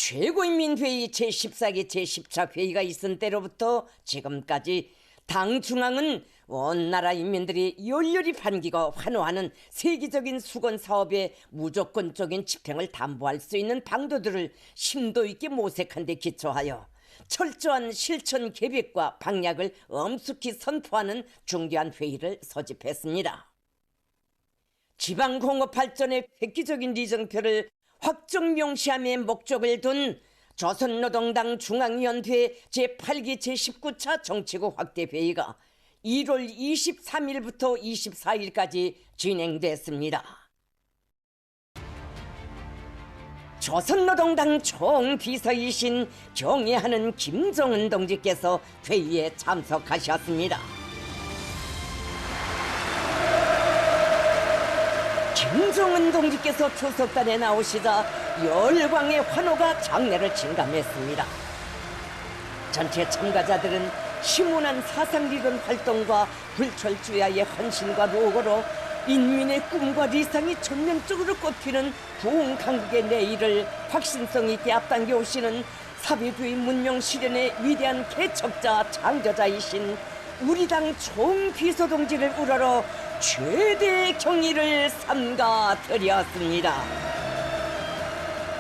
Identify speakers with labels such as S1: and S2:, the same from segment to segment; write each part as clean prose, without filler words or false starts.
S1: 최고인민회의 제14기 제10차 회의가 있은 때로부터 지금까지 당 중앙은 온 나라 인민들이 열렬히 반기고 환호하는 세계적인 수건 사업의 무조건적인 집행을 담보할 수 있는 방도들을 심도 있게 모색한 데 기초하여 철저한 실천 계획과 방향을 엄숙히 선포하는 중대한 회의를 소집했습니다. 지방공업 발전의 획기적인 리정표를 확정 명시함의 목적을 둔 조선노동당 중앙위원회 제8기 제19차 정치국 확대회의가 1월 23일부터 24일까지 진행됐습니다. 조선노동당 총비서이신 경애하는 김정은 동지께서 회의에 참석하셨습니다. 김정은 동지께서 추석단에 나오시자 열광의 환호가 장내를 침감했습니다. 전체 참가자들은 심오한 사상리론 활동과 불철주야의 헌신과 노고로 인민의 꿈과理想이 전면적으로 꼽히는 부흥 강국의 내일을 확신성 있게 앞당겨 오시는 사회주의 문명 실현의 위대한 개척자 창조자이신 우리 당 총비서동지를 우러러 최대의 경의를 삼가드렸습니다.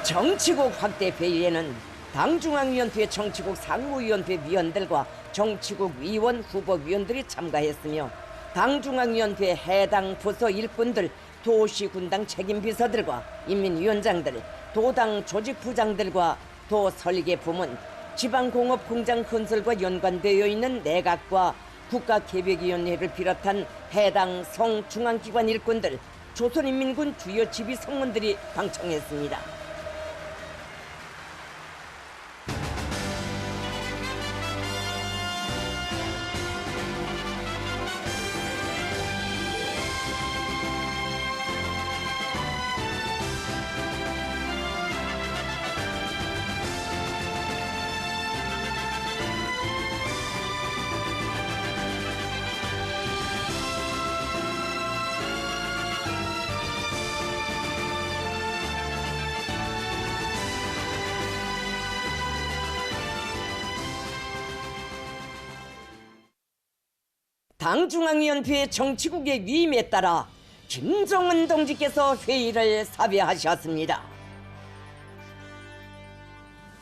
S1: 정치국 확대회의에는 당중앙위원회 정치국 상무위원회 위원들과 정치국 위원 후보위원들이 참가했으며 당중앙위원회 해당 부서 일꾼들, 도시군당 책임비서들과 인민위원장들, 도당 조직부장들과 도설계부문, 지방공업공장 건설과 연관되어 있는 내각과 국가계획위원회를 비롯한 해당 성중앙기관 일꾼들, 조선인민군 주요 지휘 성원들이 방청했습니다. 당중앙위원회 정치국의 위임에 따라 김정은 동지께서 회의를 사회하셨습니다.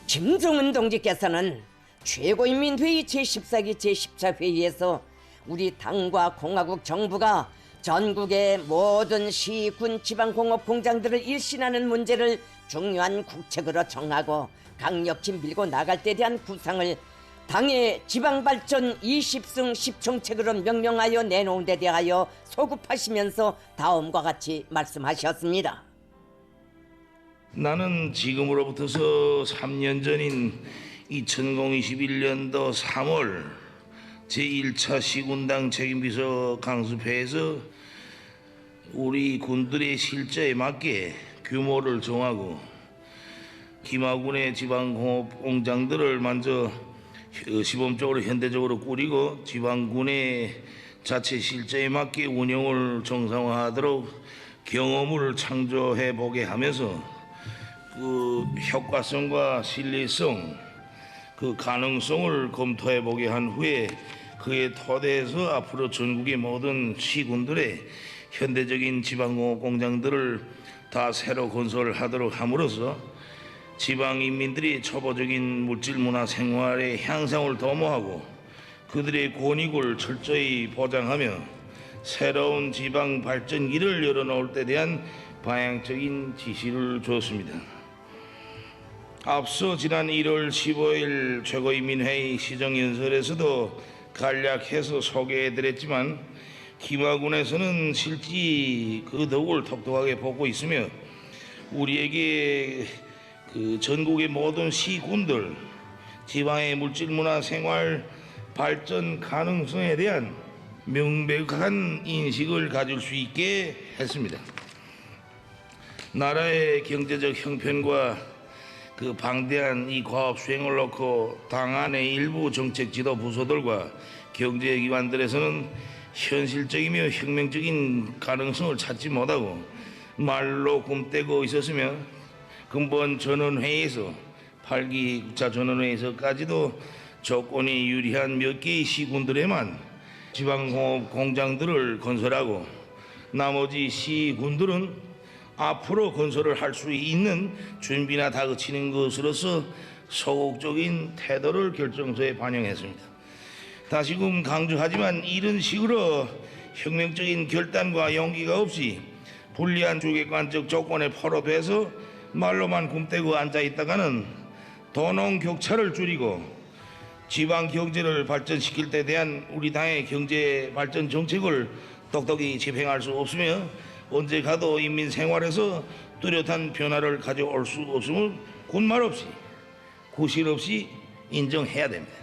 S1: 김정은 동지께서는 최고인민회의 제14기 제10차 회의에서 우리 당과 공화국 정부가 전국의 모든 시, 군, 지방공업 공장들을 일신하는 문제를 중요한 국책으로 정하고 강력히 밀고 나갈 때 대한 구상을 당의 지방발전 20승 10정책으로 명명하여 내놓은 데 대하여 소급하시면서 다음과 같이 말씀하셨습니다.
S2: 나는 지금으로부터서 3년 전인 2021년도 3월 제1차 시군당 책임비서 강습회에서 우리 군들의 실제에 맞게 규모를 정하고 김하군의 지방공업 공장들을 먼저 시범적으로 현대적으로 꾸리고 지방군의 자체 실제에 맞게 운영을 정상화하도록 경험을 창조해 보게 하면서 그 효과성과 신뢰성, 그 가능성을 검토해 보게 한 후에 그에 토대해서 앞으로 전국의 모든 시군들의 현대적인 지방공업 공장들을 다 새로 건설하도록 함으로써 지방인민들이 초보적인 물질문화 생활의 향상을 도모하고 그들의 권익을 철저히 보장하며 새로운 지방 발전기를 열어놓을 때 대한 방향적인 지시를 주었습니다. 앞서 지난 1월 15일 최고인민회의 시정연설에서도 간략해서 소개해드렸지만 김하군에서는 실제 그 덕을 톡톡하게 보고 있으며 우리에게 그 전국의 모든 시군들 지방의 물질문화 생활 발전 가능성에 대한 명백한 인식을 가질 수 있게 했습니다. 나라의 경제적 형편과 그 방대한 이 과업 수행을 놓고 당 안의 일부 정책 지도 부서들과 경제기관들에서는 현실적이며 혁명적인 가능성을 찾지 못하고 말로 꿈떼고 있었으며 근본 전원회의에서 8기 국가전원회에서까지도 조건이 유리한 몇 개의 시군들에만 지방공업 공장들을 건설하고 나머지 시군들은 앞으로 건설을 할 수 있는 준비나 다그치는 것으로서 소극적인 태도를 결정서에 반영했습니다. 다시금 강조하지만 이런 식으로 혁명적인 결단과 용기가 없이 불리한 주객관적 조건에 포로돼서 말로만 굼대고 앉아있다가는 도농 격차를 줄이고 지방 경제를 발전시킬 때 대한 우리 당의 경제 발전 정책을 똑똑히 집행할 수 없으며 언제 가도 인민 생활에서 뚜렷한 변화를 가져올 수 없음을 군말 없이 구실 없이 인정해야 됩니다.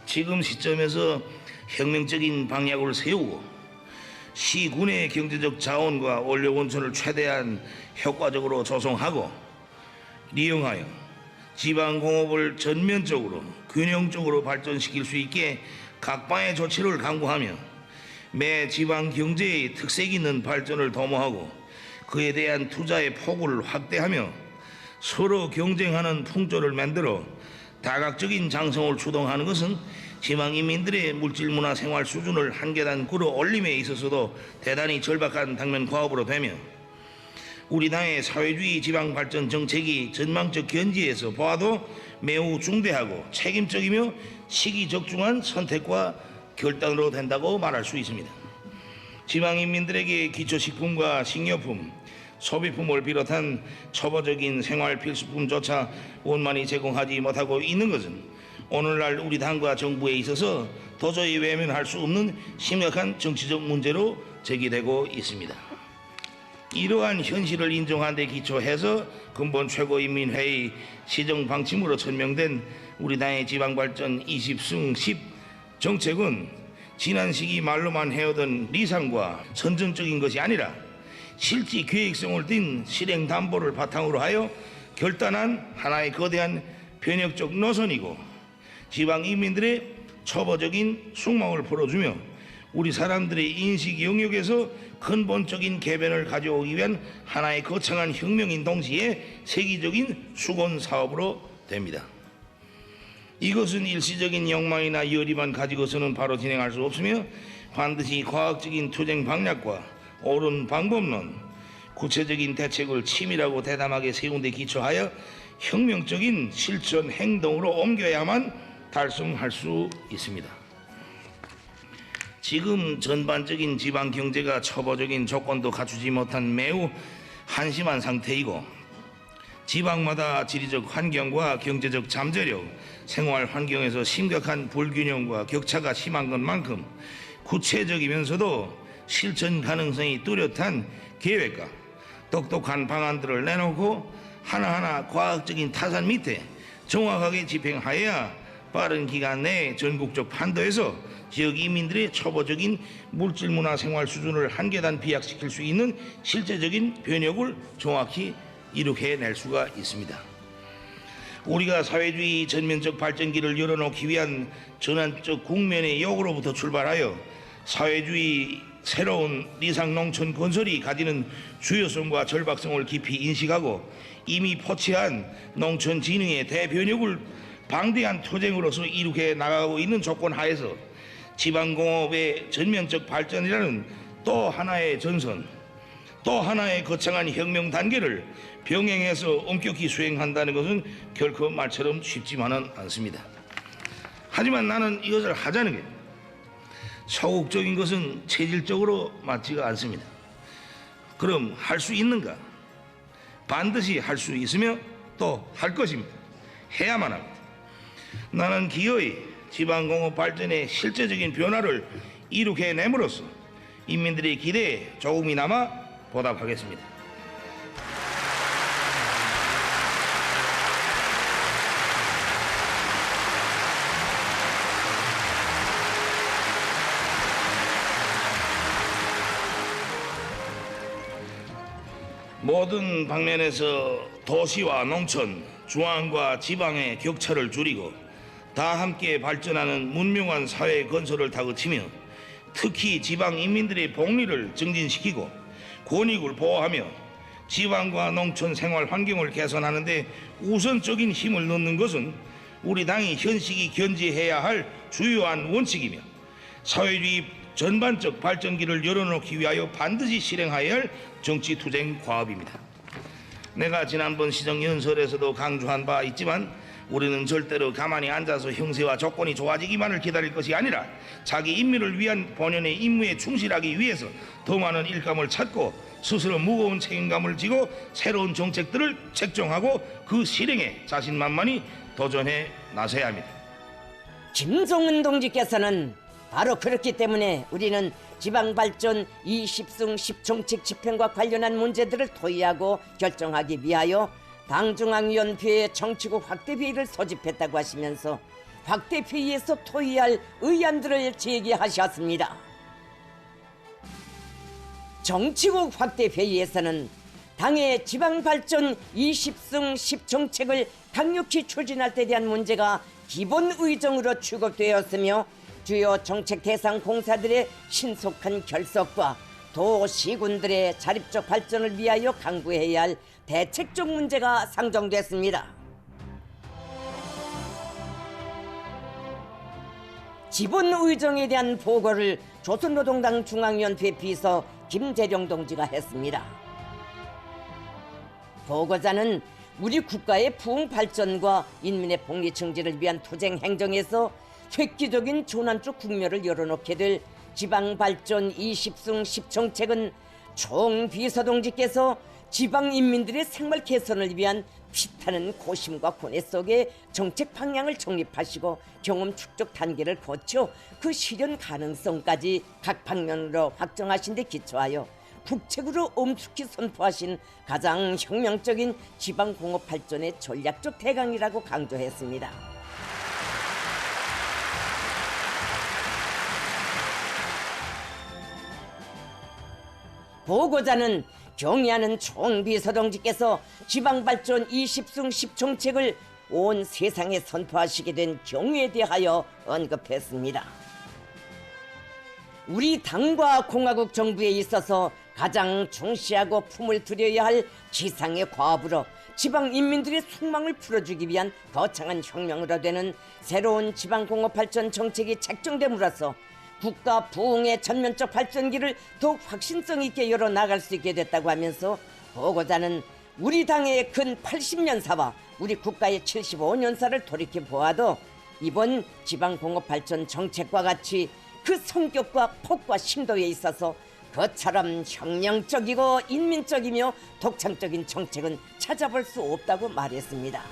S2: 지금 시점에서 혁명적인 방향을 세우고 시군의 경제적 자원과 원료 원천을 최대한 효과적으로 조성하고 이용하여 지방공업을 전면적으로 균형적으로 발전시킬 수 있게 각방의 조치를 강구하며 매 지방 경제의 특색 있는 발전을 도모하고 그에 대한 투자의 폭을 확대하며 서로 경쟁하는 풍조를 만들어 다각적인 장성을 주동하는 것은 지방인민들의 물질문화 생활 수준을 한 계단 끌어올림에 있어서도 대단히 절박한 당면 과업으로 되며 우리 당의 사회주의 지방발전 정책이 전망적 견지에서 보아도 매우 중대하고 책임적이며 시기적중한 선택과 결단으로 된다고 말할 수 있습니다. 지방인민들에게 기초식품과 식료품, 소비품을 비롯한 초보적인 생활 필수품조차 원만히 제공하지 못하고 있는 것은 오늘날 우리 당과 정부에 있어서 도저히 외면할 수 없는 심각한 정치적 문제로 제기되고 있습니다. 이러한 현실을 인정한 데 기초해서 근본 최고인민회의 시정방침으로 천명된 우리 당의 지방발전 20승 10 정책은 지난 시기 말로만 해오던 리상과 선정적인 것이 아니라 실제 계획성을 띤 실행 담보를 바탕으로 하여 결단한 하나의 거대한 변혁적 노선이고 지방 인민들의 초보적인 숙명을 풀어주며 우리 사람들의 인식 영역에서 근본적인 개변을 가져오기 위한 하나의 거창한 혁명인 동시에 세계적인 수건 사업으로 됩니다. 이것은 일시적인 욕망이나 열의만 가지고서는 바로 진행할 수 없으며 반드시 과학적인 투쟁 방략과 옳은 방법론, 구체적인 대책을 치밀하고 대담하게 세운 데 기초하여 혁명적인 실천 행동으로 옮겨야만 달성할 수 있습니다. 지금 전반적인 지방 경제가 초보적인 조건도 갖추지 못한 매우 한심한 상태이고 지방마다 지리적 환경과 경제적 잠재력, 생활 환경에서 심각한 불균형과 격차가 심한 것만큼 구체적이면서도 실천 가능성이 뚜렷한 계획과 똑똑한 방안들을 내놓고 하나하나 과학적인 타산 밑에 정확하게 집행하여야 빠른 기간 내에 전국적 판도에서 지역 이민들의 초보적인 물질문화 생활 수준을 한 계단 비약시킬 수 있는 실제적인 변혁을 정확히 이룩해낼 수가 있습니다. 우리가 사회주의 전면적 발전기를 열어놓기 위한 전환적 국면의 욕으로부터 출발하여 사회주의 새로운 리상농촌 건설이 가지는 주요성과 절박성을 깊이 인식하고 이미 포치한 농촌진흥의 대변혁을 방대한 투쟁으로서 이룩해 나가고 있는 조건 하에서 지방공업의 전면적 발전이라는 또 하나의 전선, 또 하나의 거창한 혁명 단계를 병행해서 엄격히 수행한다는 것은 결코 말처럼 쉽지만은 않습니다. 하지만 나는 이것을 하자는 게 소극적인 것은 체질적으로 맞지가 않습니다. 그럼 할 수 있는가? 반드시 할 수 있으며 또 할 것입니다. 해야만 합니다. 나는 기어이 지방공업 발전의 실제적인 변화를 이룩해냄으로써 인민들의 기대에 조금이나마 보답하겠습니다. 모든 방면에서 도시와 농촌, 중앙과 지방의 격차를 줄이고 다 함께 발전하는 문명한 사회 건설을 다그치며 특히 지방 인민들의 복리를 증진시키고 권익을 보호하며 지방과 농촌 생활 환경을 개선하는 데 우선적인 힘을 넣는 것은 우리 당이 현시기 견지해야 할 주요한 원칙이며 사회주의 전반적 발전기를 열어놓기 위하여 반드시 실행해야 할 정치투쟁 과업입니다. 내가 지난번 시정연설에서도 강조한 바 있지만 우리는 절대로 가만히 앉아서 형세와 조건이 좋아지기만을 기다릴 것이 아니라 자기 인민을 위한 본연의 임무에 충실하기 위해서 더 많은 일감을 찾고 스스로 무거운 책임감을 지고 새로운 정책들을 책정하고 그 실행에 자신만만히 도전해 나서야 합니다.
S1: 김종은 동지께서는 바로 그렇기 때문에 우리는 지방발전 20승 10정책 집행과 관련한 문제들을 토의하고 결정하기 위하여 당중앙위원회의 정치국 확대회의를 소집했다고 하시면서 확대회의에서 토의할 의안들을 제기하셨습니다. 정치국 확대회의에서는 당의 지방발전 20승 10정책을 강력히 추진할 데 대한 문제가 기본 의정으로 취급되었으며 주요 정책 대상 공사들의 신속한 결석과 도시군들의 자립적 발전을 위하여 강구해야 할 대책적 문제가 상정됐습니다. 기본 의정에 대한 보고를 조선노동당 중앙위원회 비서 김재룡 동지가 했습니다. 보고자는 우리 국가의 부흥 발전과 인민의 복리 증진을 위한 투쟁 행정에서 획기적인 전환적 국면을 열어놓게 될 지방발전 20승 10정책은 총 비서동지께서 지방인민들의 생활 개선을 위한 피타는 고심과 고뇌 속에 정책 방향을 정립하시고 경험 축적 단계를 거쳐 그 실현 가능성까지 각 방면으로 확정하신 데 기초하여 국책으로 엄숙히 선포하신 가장 혁명적인 지방공업 발전의 전략적 대강이라고 강조했습니다. 보고자는 경의하는 총비서동지께서 지방발전 20승 10정책을 온 세상에 선포하시게 된 경위에 대하여 언급했습니다. 우리 당과 공화국 정부에 있어서 가장 중시하고 품을 들여야 할 지상의 과업으로 지방 인민들의 속망을 풀어주기 위한 거창한 혁명으로 되는 새로운 지방공업 발전 정책이 책정됨으로써 국가 부흥의 전면적 발전기를 더욱 확신성 있게 열어나갈 수 있게 됐다고 하면서 보고자는 우리 당의 근 80년사와 우리 국가의 75년사를 돌이켜보아도 이번 지방공업발전 정책과 같이 그 성격과 폭과 심도에 있어서 그처럼 혁명적이고 인민적이며 독창적인 정책은 찾아볼 수 없다고 말했습니다.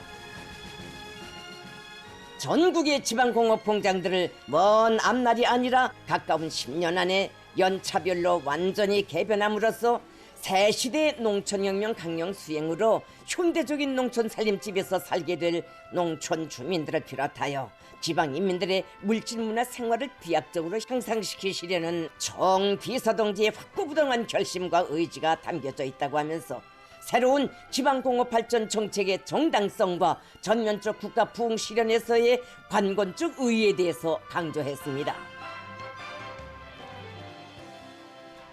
S1: 전국의 지방공업 공장들을 먼 앞날이 아니라 가까운 10년 안에 연차별로 완전히 개변함으로써 새 시대 농촌혁명 강령 수행으로 현대적인 농촌 살림집에서 살게 될 농촌 주민들을 비롯하여 지방 인민들의 물질문화 생활을 비약적으로 향상시키시려는 총비서동지의 확고부동한 결심과 의지가 담겨져 있다고 하면서 새로운 지방공업 발전 정책의 정당성과 전면적 국가 부흥 실현에서의 관건적 의의에 대해서 강조했습니다.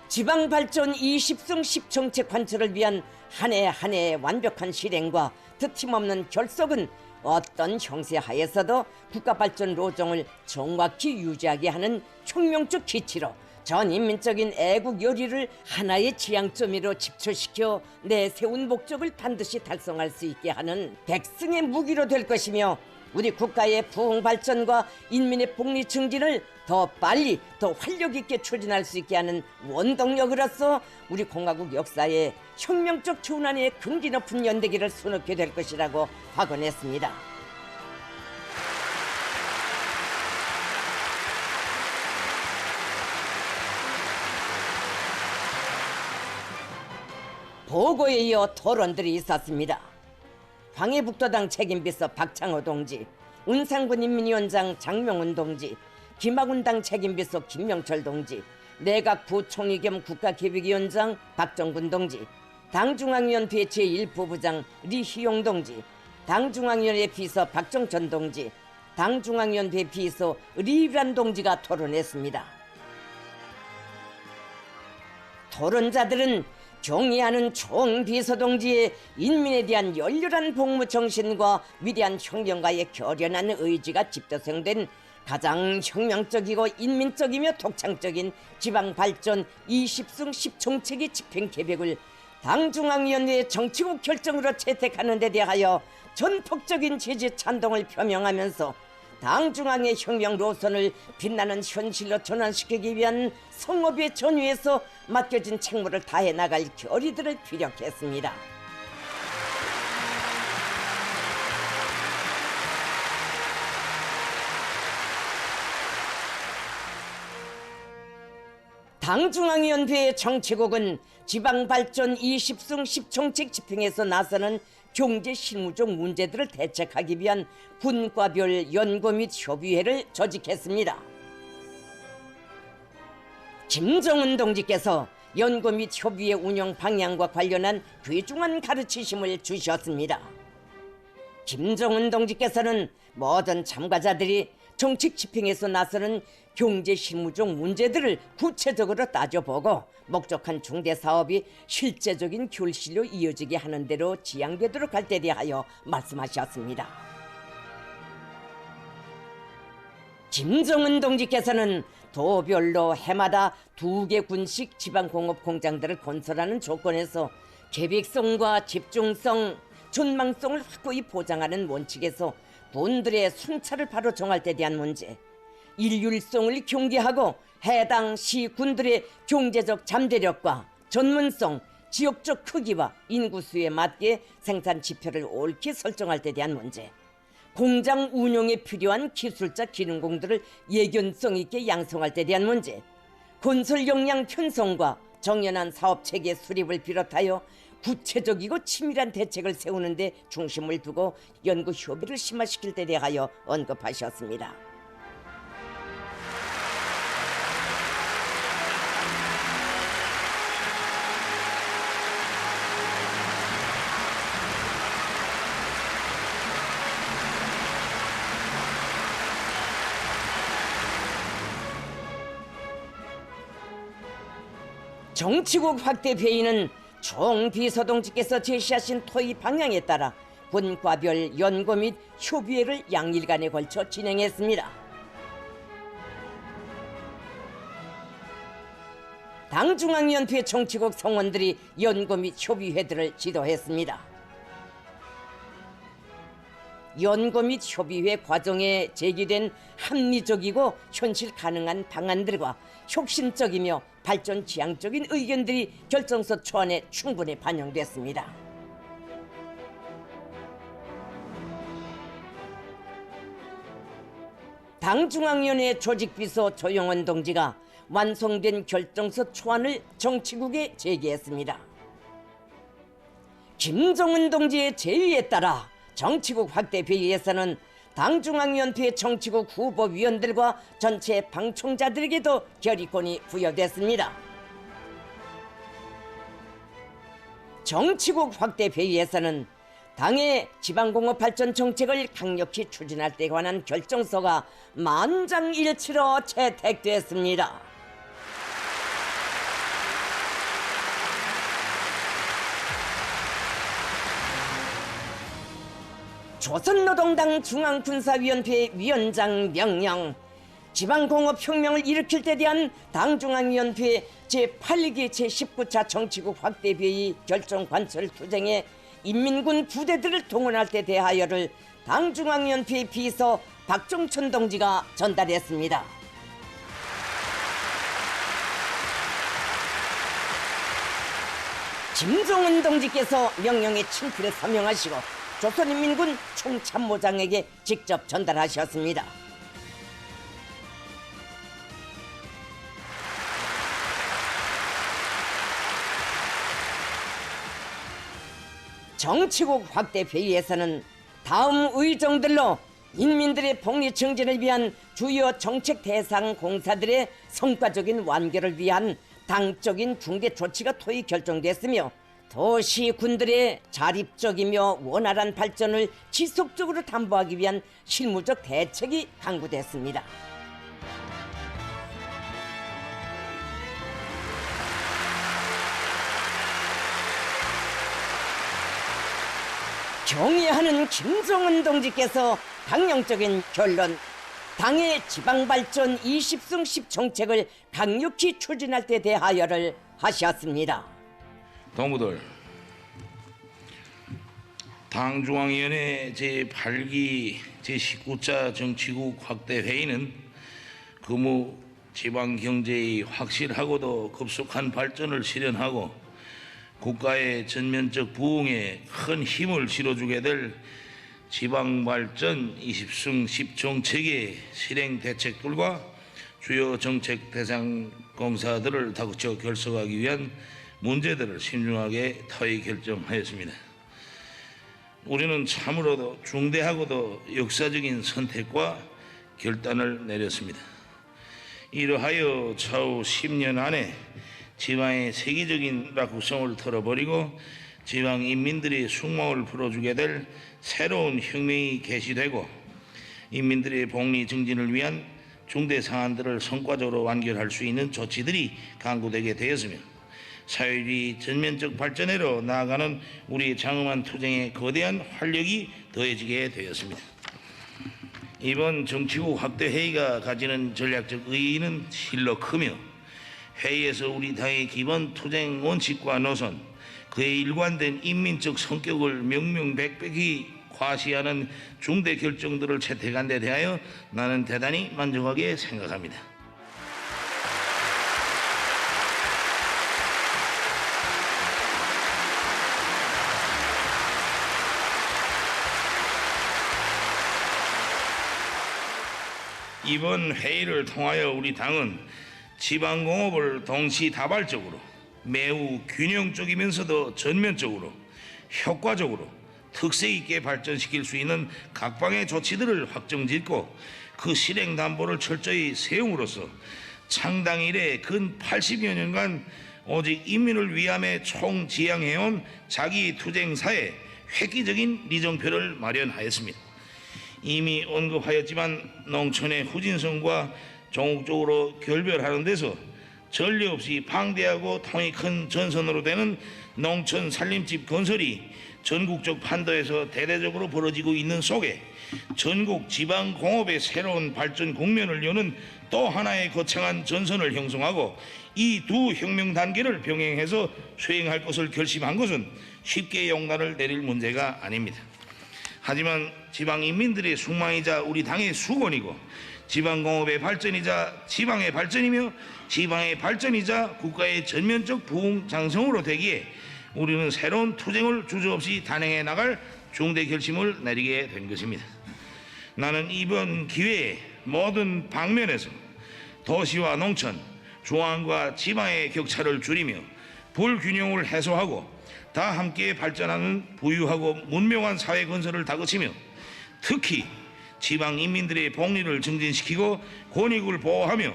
S1: 지방발전 20승 10정책 관철을 위한 한 해 한 해의 완벽한 실행과 드팀없는 결속은 어떤 형세 하에서도 국가발전 로정을 정확히 유지하게 하는 혁명적 기치로 전 인민적인 애국 열의를 하나의 지향점으로 집초시켜 내세운 목적을 반드시 달성할 수 있게 하는 백승의 무기로 될 것이며 우리 국가의 부흥 발전과 인민의 복리 증진을 더 빨리 더 활력 있게 추진할 수 있게 하는 원동력으로서 우리 공화국 역사에 혁명적 전환의 긍지 높은 연대기를 수놓게 될 것이라고 확언했습니다. 보고에 이어 토론들이 있었습니다. 광해북도당 책임비서 박창호 동지, 운상군 인민위원장 장명훈 동지, 김학운당 책임비서 김명철 동지, 내각부총리 겸 국가기획위원장 박정군 동지, 당중앙위원회 제1부부장 리희용 동지, 당중앙위원회 비서 박정천 동지, 당중앙위원회 비서 리란 동지가 토론했습니다. 토론자들은 경의하는 총비서동지의 인민에 대한 열렬한 복무 정신과 위대한 혁명가의 결연한 의지가 집대성된 가장 혁명적이고 인민적이며 독창적인 지방발전 20승 10총책의 집행 계획을 당중앙위원회의 정치국 결정으로 채택하는 데 대하여 전폭적인 지지 찬동을 표명하면서 당중앙의 혁명 노선을 빛나는 현실로 전환시키기 위한 성업의 전위에서 맡겨진 책무를 다해 나갈 결의들을 피력했습니다. 당중앙위원회의 정치국은 지방발전 20승 10총책 집행에서 나서는 경제 실무적 문제들을 대책하기 위한 분과별 연구 및 협의회를 조직했습니다. 김정은 동지께서 연구 및 협의회 운영 방향과 관련한 귀중한 가르치심을 주셨습니다. 김정은 동지께서는 모든 참가자들이 정책 집행에서 나서는 경제 실무적 문제들을 구체적으로 따져보고 목적한 중대 사업이 실제적인 결실로 이어지게 하는 대로 지향되도록 할 때 대하여 말씀하셨습니다. 김정은 동지께서는 도별로 해마다 2개 군식 지방공업 공장들을 건설하는 조건에서 계획성과 집중성, 전망성을 확고히 보장하는 원칙에서 군들의 순찰을 바로 정할 때 대한 문제, 일률성을 경계하고 해당 시 군들의 경제적 잠재력과 전문성, 지역적 크기와 인구수에 맞게 생산 지표를 옳게 설정할 때 대한 문제, 공장 운영에 필요한 기술자 기능공들을 예견성 있게 양성할 때 대한 문제, 건설 역량 편성과 정연한 사업체계 수립을 비롯하여 구체적이고 치밀한 대책을 세우는 데 중심을 두고 연구 협의를 심화시킬 때 대하여 언급하셨습니다. 정치국 확대 회의는 총비서동지께서 제시하신 토의 방향에 따라 분과별 연구 및 협의회를 양일간에 걸쳐 진행했습니다. 당중앙위원회 정치국 성원들이 연구 및 협의회들을 지도했습니다. 연구 및 협의회 과정에 제기된 합리적이고 현실 가능한 방안들과 혁신적이며 발전 지향적인 의견들이 결정서 초안에 충분히 반영됐습니다. 당중앙위원회 조직비서 조영원 동지가 완성된 결정서 초안을 정치국에 제기했습니다. 김정은 동지의 제의에 따라 정치국 확대 회의에서는 당중앙위원회 정치국 후보위원들과 전체 방총자들에게도 결의권이 부여됐습니다. 정치국 확대 회의에서는 당의 지방공업 발전 정책을 강력히 추진할 데 관한 결정서가 만장일치로 채택됐습니다. 조선노동당 중앙군사위원회 위원장 명령, 지방공업혁명을 일으킬 때 대한 당중앙위원회 제8기 제19차 정치국 확대회의 결정관철 투쟁에 인민군 부대들을 동원할 때 대하여를 당중앙위원회 비서 박종천 동지가 전달했습니다. 김정은 동지께서 명령의 친필을 서명하시고 조선인민군 총참모장에게 직접 전달하셨습니다. 정치국 확대 회의에서는 다음 의정들로 인민들의 복리 증진을 위한 주요 정책 대상 공사들의 성과적인 완결을 위한 당적인 중대 조치가 토의 결정됐으며, 도시 군들의 자립적이며 원활한 발전을 지속적으로 담보하기 위한 실무적 대책이 강구됐습니다. 경의하는 김정은 동지께서 강령적인 결론, 당의 지방발전 20승 10 정책을 강력히 추진할 때 대하여를 하셨습니다.
S2: 동무들, 당중앙위원회 제8기 제19차 정치국 확대회의는 금우 지방경제의 확실하고도 급속한 발전을 실현하고 국가의 전면적 부흥에 큰 힘을 실어주게 될 지방발전 20승 10 정책의 실행 대책들과 주요 정책 대상 공사들을 다그쳐 결석하기 위한 문제들을 신중하게 타의 결정하였습니다. 우리는 참으로도 중대하고도 역사적인 선택과 결단을 내렸습니다. 이러하여 차후 10년 안에 지방의 세계적인 낙후성을 털어버리고 지방 인민들의 숙명을 풀어주게 될 새로운 혁명이 개시되고 인민들의 복리 증진을 위한 중대 사안들을 성과적으로 완결할 수 있는 조치들이 강구되게 되었으며 사회주의 전면적 발전으로 나아가는 우리 장엄한 투쟁의 거대한 활력이 더해지게 되었습니다. 이번 정치국 확대회의가 가지는 전략적 의의는 실로 크며 회의에서 우리 당의 기본 투쟁 원칙과 노선, 그의 일관된 인민적 성격을 명명백백히 과시하는 중대 결정들을 채택한 데 대하여 나는 대단히 만족하게 생각합니다. 이번 회의를 통하여 우리 당은 지방공업을 동시다발적으로 매우 균형적이면서도 전면적으로 효과적으로 특색 있게 발전시킬 수 있는 각방의 조치들을 확정짓고 그 실행 담보를 철저히 세움으로써 창당 이래 근 80여 년간 오직 인민을 위함에 총지향해온 자기 투쟁사에 획기적인 리정표를 마련하였습니다. 이미 언급하였지만 농촌의 후진성과 종국적으로 결별하는 데서 전례 없이 방대하고 통이 큰 전선으로 되는 농촌 살림집 건설이 전국적 판도에서 대대적으로 벌어지고 있는 속에 전국 지방공업의 새로운 발전 국면을 여는 또 하나의 거창한 전선을 형성하고 이 두 혁명 단계를 병행해서 수행할 것을 결심한 것은 쉽게 용단을 내릴 문제가 아닙니다. 하지만 지방인민들의 숙망이자 우리 당의 수건이고 지방공업의 발전이자 지방의 발전이며 지방의 발전이자 국가의 전면적 부흥 장성으로 되기에 우리는 새로운 투쟁을 주저없이 단행해 나갈 중대 결심을 내리게 된 것입니다. 나는 이번 기회에 모든 방면에서 도시와 농촌, 중앙과 지방의 격차를 줄이며 불균형을 해소하고 다 함께 발전하는 부유하고 문명한 사회 건설을 다그치며 특히 지방 인민들의 복리를 증진시키고 권익을 보호하며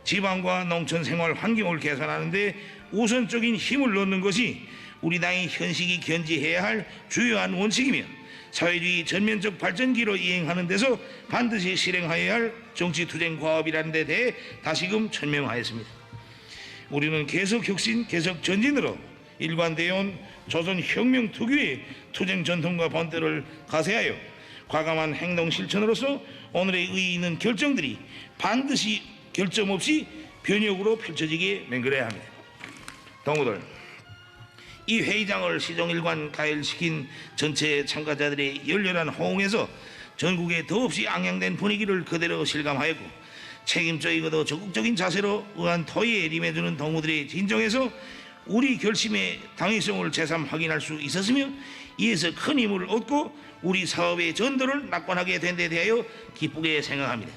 S2: 지방과 농촌 생활 환경을 개선하는 데 우선적인 힘을 넣는 것이 우리 당이 현시기 견지해야 할 주요한 원칙이며 사회주의 전면적 발전기로 이행하는 데서 반드시 실행하여야 할 정치투쟁 과업이라는 데 대해 다시금 천명하였습니다. 우리는 계속 혁신, 계속 전진으로 일관되어 온 조선혁명 특유의 투쟁 전통과 본때를 가세하여 과감한 행동 실천으로서 오늘의 의의 있는 결정들이 반드시 결점 없이 변혁으로 펼쳐지게 맹글해야 합니다. 동무들, 이 회의장을 시정일관 가열시킨 전체 참가자들의 열렬한 호응에서 전국에 더없이 앙양된 분위기를 그대로 실감하였고 책임져이고도 적극적인 자세로 의한 토의에 임해주는 동무들의 진정에서 우리 결심의 당위성을 재삼 확인할 수 있었으며 이에서 큰 힘을 얻고 우리 사업의 전도를 낙관하게 된 데 대하여 기쁘게 생각합니다.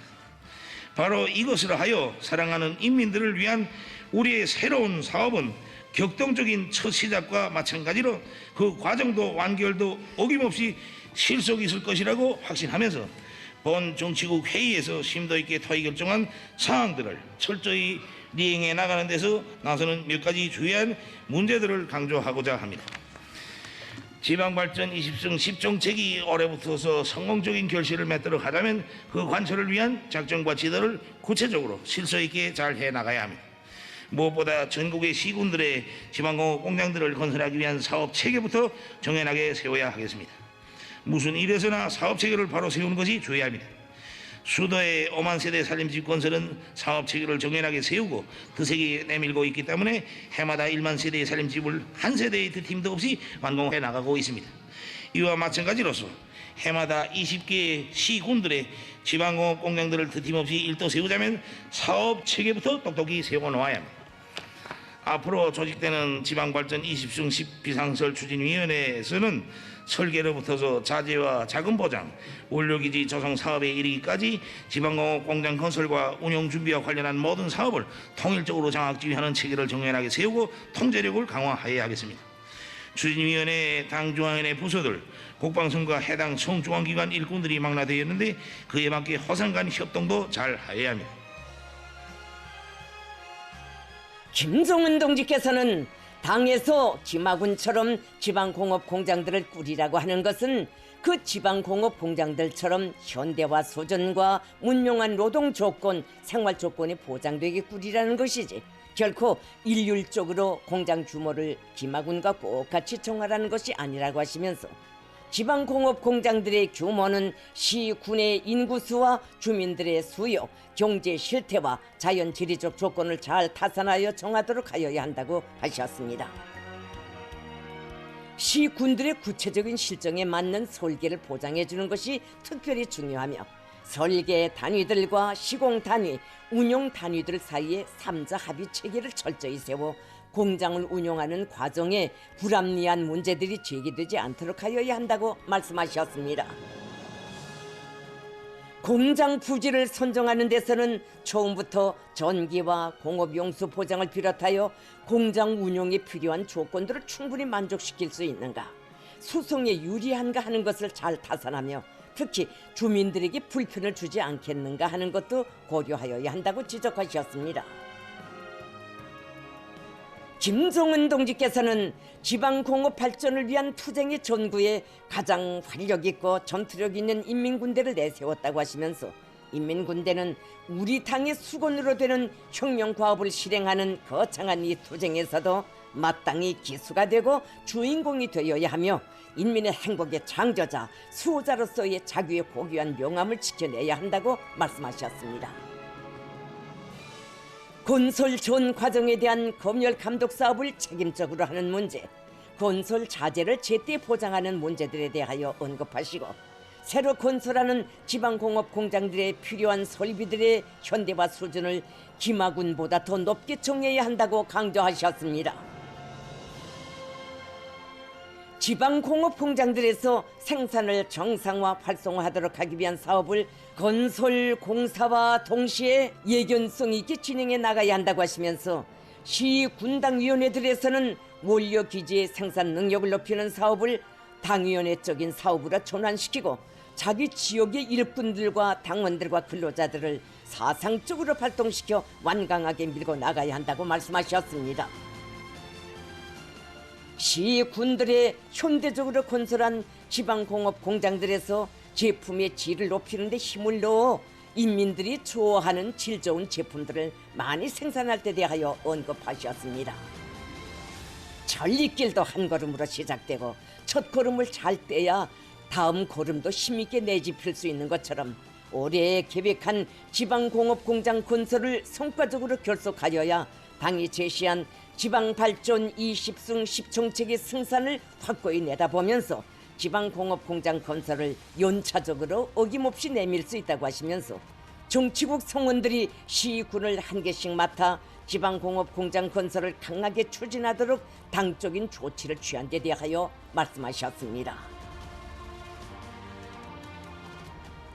S2: 바로 이것을 하여 사랑하는 인민들을 위한 우리의 새로운 사업은 격동적인 첫 시작과 마찬가지로 그 과정도 완결도 어김없이 실속이 있을 것이라고 확신하면서 본 정치국 회의에서 심도 있게 토의 결정한 사항들을 철저히 이행해 나가는 데서 나서는 몇 가지 주요한 문제들을 강조하고자 합니다. 지방발전 20승 10 정책이 올해부터서 성공적인 결실을 맺도록 하자면 그 관철을 위한 작전과 지도를 구체적으로 실속 있게 잘 해나가야 합니다. 무엇보다 전국의 시군들의 지방공업 공장들을 건설하기 위한 사업 체계부터 정연하게 세워야 하겠습니다. 무슨 일에서나 사업체계를 바로 세우는 것이 중요해야 합니다. 수도의 5만 세대 살림집 건설은 사업체계를 정연하게 세우고 드세게 내밀고 있기 때문에 해마다 1만 세대의 살림집을 한 세대의 팀도 없이 완공해 나가고 있습니다. 이와 마찬가지로서 해마다 20개의 시군들의 지방공업 공장들을 드팀없이 일도 세우자면 사업체계부터 똑똑히 세워놓아야 합니다. 앞으로 조직되는 지방발전 20중 10비상설 추진위원회에서는 설계로부터서 자재와 자금 보장, 원료기지 조성 사업에 이르기까지 지방공업 공장 건설과 운영 준비와 관련한 모든 사업을 통일적으로 장악지휘하는 체계를 정연하게 세우고 통제력을 강화하여야 하겠습니다. 추진위원회 당중앙위원회 부서들, 국방성과 해당 성중앙기관 일꾼들이 망라되었는데 그에 맞게 허상 간 협동도 잘 하여야 합니다.
S1: 김종은 동지께서는 당에서 김하군처럼 지방공업 공장들을 꾸리라고 하는 것은 그 지방공업 공장들처럼 현대화 수준과 문명한 노동 조건, 생활 조건이 보장되게 꾸리라는 것이지 결코 일률적으로 공장 규모를 김하군과 똑같이 정하라는 것이 아니라고 하시면서 지방공업 공장들의 규모는 시, 군의 인구수와 주민들의 수요, 경제 실태와 자연 지리적 조건을 잘 타산하여 정하도록 하여야 한다고 하셨습니다. 시, 군들의 구체적인 실정에 맞는 설계를 보장해 주는 것이 특별히 중요하며 설계 단위들과 시공 단위, 운용 단위들 사이에 3자 합의 체계를 철저히 세워 공장을 운영하는 과정에 불합리한 문제들이 제기되지 않도록 하여야 한다고 말씀하셨습니다. 공장 부지를 선정하는 데서는 처음부터 전기와 공업용수 보장을 비롯하여 공장 운영에 필요한 조건들을 충분히 만족시킬 수 있는가, 수송에 유리한가 하는 것을 잘 타산하며 특히 주민들에게 불편을 주지 않겠는가 하는 것도 고려하여야 한다고 지적하셨습니다. 김종은 동지께서는 지방공업 발전을 위한 투쟁의 전구에 가장 활력 있고 전투력 있는 인민군대를 내세웠다고 하시면서 인민군대는 우리 당의 수건으로 되는 혁명과업을 실행하는 거창한 이 투쟁에서도 마땅히 기수가 되고 주인공이 되어야 하며 인민의 행복의 창조자, 수호자로서의 자기의 고귀한 명함을 지켜내야 한다고 말씀하셨습니다. 건설 전 과정에 대한 검열 감독 사업을 책임적으로 하는 문제, 건설 자재를 제때 보장하는 문제들에 대하여 언급하시고 새로 건설하는 지방공업 공장들의 필요한 설비들의 현대화 수준을 김하군보다 더 높게 정해야 한다고 강조하셨습니다. 지방공업 공장들에서 생산을 정상화 활성화하도록 하기 위한 사업을 건설 공사와 동시에 예견성 있게 진행해 나가야 한다고 하시면서 시 군당위원회들에서는 원료기지의 생산 능력을 높이는 사업을 당위원회적인 사업으로 전환시키고 자기 지역의 일꾼들과 당원들과 근로자들을 사상적으로 발동시켜 완강하게 밀고 나가야 한다고 말씀하셨습니다. 시 군들의 현대적으로 건설한 지방공업 공장들에서 제품의 질을 높이는 데 힘을 넣어 인민들이 좋아하는 질 좋은 제품들을 많이 생산할 때 대하여 언급하셨습니다. 전리길도 한 걸음으로 시작되고 첫 걸음을 잘 떼야 다음 걸음도 힘있게 내짚을 수 있는 것처럼 올해 계획한 지방공업공장 건설을 성과적으로 결속하여야 당이 제시한 지방발전 20승 10정책의 승산을 확고히 내다보면서 지방공업공장 건설을 연차적으로 어김없이 내밀 수 있다고 하시면서 정치국 성원들이 시군을 한 개씩 맡아 지방공업공장 건설을 강하게 추진하도록 당적인 조치를 취한 데 대하여 말씀하셨습니다.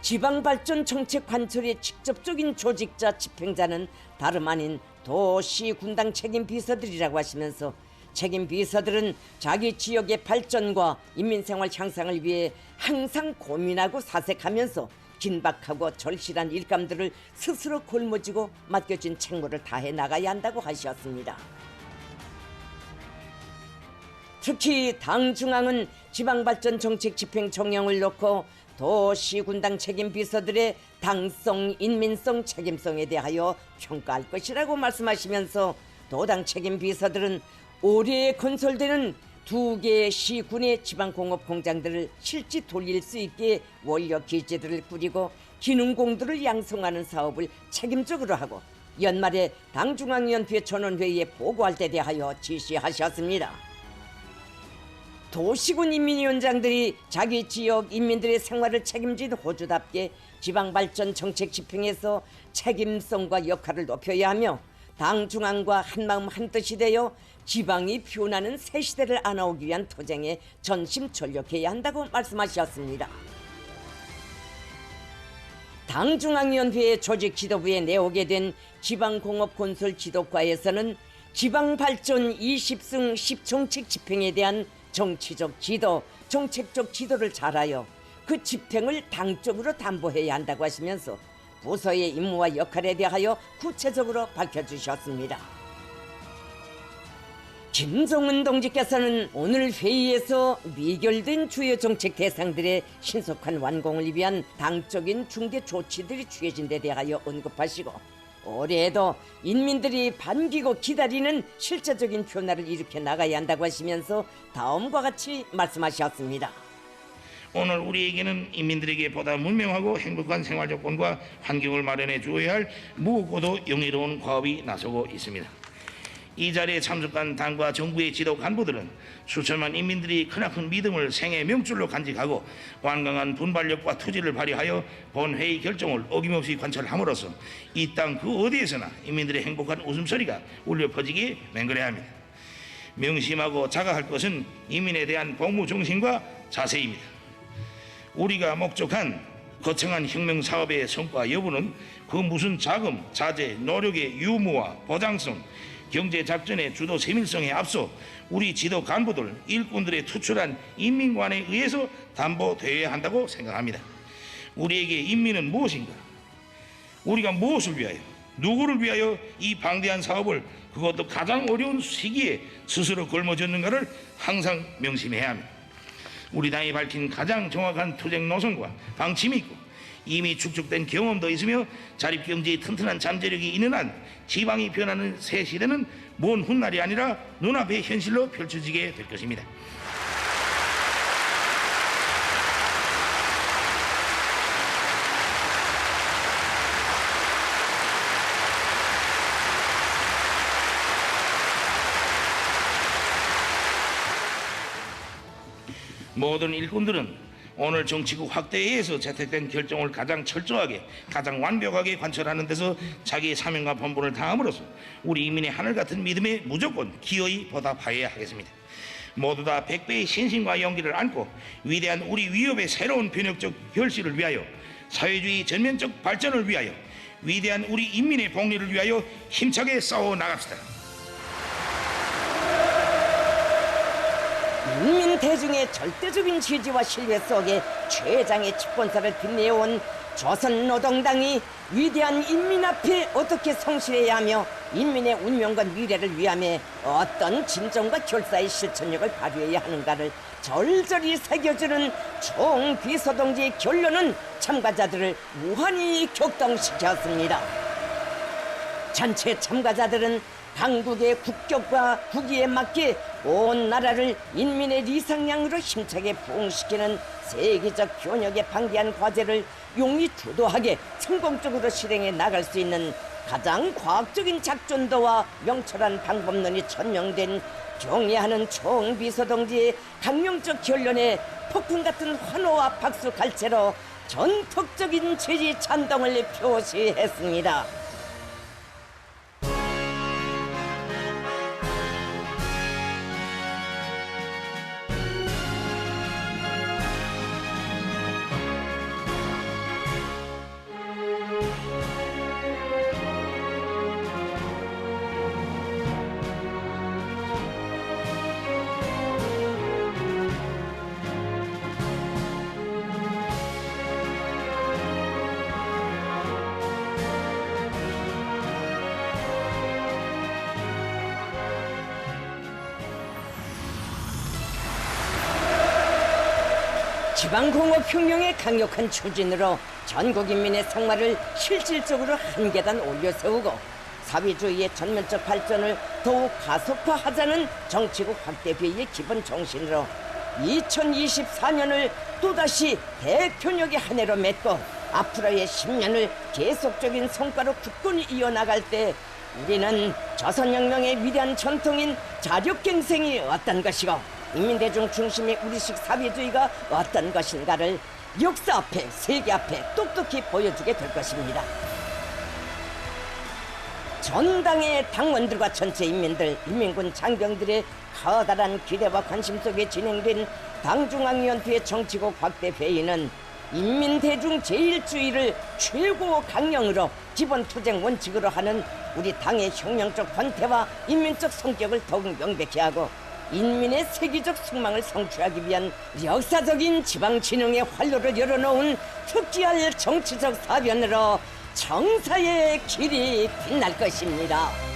S1: 지방발전 정책 관철의 직접적인 조직자 집행자는 다름 아닌 도시 군당 책임 비서들이라고 하시면서 책임 비서들은 자기 지역의 발전과 인민생활 향상을 위해 항상 고민하고 사색하면서 긴박하고 절실한 일감들을 스스로 골머지고 맡겨진 책무를 다해 나가야 한다고 하셨습니다. 특히 당 중앙은 지방발전 정책 집행 정령을 놓고 도시 군당 책임 비서들의 당성, 인민성, 책임성에 대하여 평가할 것이라고 말씀하시면서 도당 책임 비서들은 올해 건설되는 2개의 시군의 지방공업 공장들을 실지 돌릴 수 있게 원료 기지들을 꾸리고 기능공들을 양성하는 사업을 책임적으로 하고 연말에 당중앙위원회 전원회의에 보고할 때 대하여 지시하셨습니다. 도시군 인민위원장들이 자기 지역 인민들의 생활을 책임진 호주답게 지방발전 정책 집행에서 책임성과 역할을 높여야 하며 당 중앙과 한마음 한뜻이 되어 지방이 피어나는 새 시대를 안아오기 위한 투쟁에 전심전력해야 한다고 말씀하셨습니다. 당 중앙위원회 조직 지도부에 내오게 된 지방공업건설 지도과에서는 지방발전 20승 10정책 집행에 대한 정치적 지도, 정책적 지도를 잘하여 그 집행을 당적으로 담보해야 한다고 하시면서 부서의 임무와 역할에 대하여 구체적으로 밝혀주셨습니다. 김정은 동지께서는 오늘 회의에서 미결된 주요 정책 대상들의 신속한 완공을 위한 당적인 중대 조치들이 취해진 데 대하여 언급하시고 올해에도 인민들이 반기고 기다리는 실제적인 변화를 일으켜 나가야 한다고 하시면서 다음과 같이 말씀하셨습니다.
S2: 오늘 우리에게는 인민들에게 보다 문명하고 행복한 생활 조건과 환경을 마련해 주어야 할 무겁고도 영예로운 과업이 나서고 있습니다. 이 자리에 참석한 당과 정부의 지도 간부들은 수천만 인민들이 크나큰 믿음을 생애 명줄로 간직하고 완강한 분발력과 투지를 발휘하여 본회의 결정을 어김없이 관철함으로써 이 땅 그 어디에서나 인민들의 행복한 웃음소리가 울려 퍼지게 맹글해야 합니다. 명심하고 자각할 것은 인민에 대한 복무 정신과 자세입니다. 우리가 목적한 거창한 혁명 사업의 성과 여부는 그 무슨 자금, 자재, 노력의 유무와 보장성, 경제 작전의 주도 세밀성에 앞서 우리 지도 간부들, 일꾼들의 투출한 인민관에 의해서 담보되어야 한다고 생각합니다. 우리에게 인민은 무엇인가? 우리가 무엇을 위하여, 누구를 위하여 이 방대한 사업을 그것도 가장 어려운 시기에 스스로 걸머졌는가를 항상 명심해야 합니다. 우리 당이 밝힌 가장 정확한 투쟁 노선과 방침이 있고 이미 축적된 경험도 있으며 자립경제의 튼튼한 잠재력이 있는 한 지방이 변하는 새 시대는 먼 훗날이 아니라 눈앞의 현실로 펼쳐지게 될 것입니다. 모든 일꾼들은 오늘 정치국 확대에 의해서 채택된 결정을 가장 철저하게, 가장 완벽하게 관철하는 데서 자기의 사명과 본분을 다함으로써 우리 인민의 하늘같은 믿음에 무조건 기어이 보답하여야 하겠습니다. 모두 다 100배의 신심과 용기를 안고 위대한 우리 위협의 새로운 변혁적 결실을 위하여, 사회주의 전면적 발전을 위하여, 위대한 우리 인민의 복리를 위하여 힘차게 싸워 나갑시다.
S1: 인민 대중의 절대적인 지지와 신뢰 속에 최장의 집권사를 빛내온 조선노동당이 위대한 인민 앞에 어떻게 성실해야 하며 인민의 운명과 미래를 위함에 어떤 진정과 결사의 실천력을 발휘해야 하는가를 절절히 새겨주는 총비서동지의 결론은 참가자들을 무한히 격동시켰습니다. 전체 참가자들은 당국의 국격과 국위에 맞게 온 나라를 인민의 리상향으로 힘차게 부흥시키는 세계적 현역의 방대한 과제를 용이 주도하게 성공적으로 실행해 나갈 수 있는 가장 과학적인 작전도와 명철한 방법론이 천명된 경애하는 총비서동지의 강령적 결론에 폭풍 같은 환호와 박수 갈채로 전폭적인 지지 찬동을 표시했습니다. 지방공업혁명의 강력한 추진으로 전국 인민의 생활을 실질적으로 한 계단 올려세우고 사회주의의 전면적 발전을 더욱 가속화하자는 정치국 확대 회의의 기본 정신으로 2024년을 또다시 대표력의 한 해로 맺고 앞으로의 10년을 계속적인 성과로 굳건히 이어나갈 때 우리는 조선혁명의 위대한 전통인 자력갱생이 어떤 것이고 인민대중 중심의 우리식 사회주의가 어떤 것인가를 역사 앞에, 세계 앞에 똑똑히 보여주게 될 것입니다. 전당의 당원들과 전체 인민들, 인민군 장병들의 커다란 기대와 관심 속에 진행된 당중앙위원회의 정치국 확대 회의는 인민대중 제일주의를 최고 강령으로 기본 투쟁 원칙으로 하는 우리 당의 혁명적 권태와 인민적 성격을 더욱 명백히 하고 인민의 세계적 숙망을 성취하기 위한 역사적인 지방진흥의 활로를 열어놓은 특기할 정치적 사변으로 정사의 길이 빛날 것입니다.